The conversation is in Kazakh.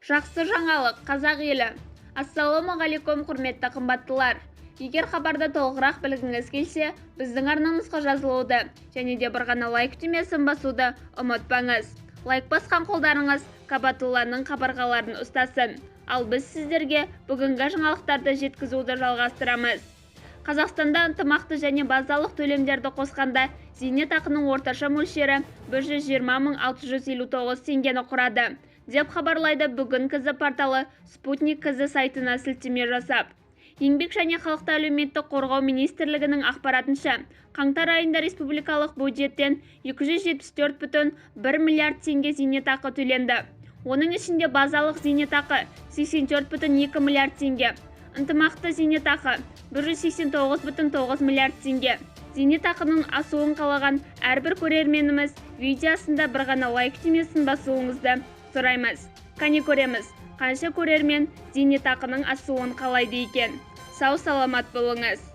Жақсы жаңалық, қазақ елі. Ассалаумағалейкум, құрметті қымбаттылар. Егер хабарды толығырақ білгіңіз келсе, біздің арнамызға жазылуды және де бір ғана лайк түймесін басуды ұмытпаңыз. Лайк басқан қолдарыңыз Кабатулланың қабырғаларын ұстасын. Ал біз сіздерге бүгінгі жаңалықтарды жеткізуді жалғастырамыз. Қазақстанда ынтымақты және базалық төлемдерді қосқанда зейнетақының орташа мөлшері 120 659 теңгені құрады, деп хабарлайды бүгін КЗ порталы Спутник КЗ сайтына сілтеме жасап. Еңбек және халықты әлеуметтік қорғау министрлігінің ақпаратынша, қаңтар айында республикалық бюджеттен 274,1 миллиард теңге зейнетақы төленді. Оның ішінде базалық зейнетақы 84,2 миллиард теңге, ынтымақты зейнетақы 189,9 миллиард теңге. Зейнетақының асуын қалаған әрбір көрерменіміз видеосында бір ғана лайк түймесін басуыңызды сұраймыз. Қане көреміз, қанша көрермен зейнетақының асуын қалайды екен. Сау саламат болыңыз.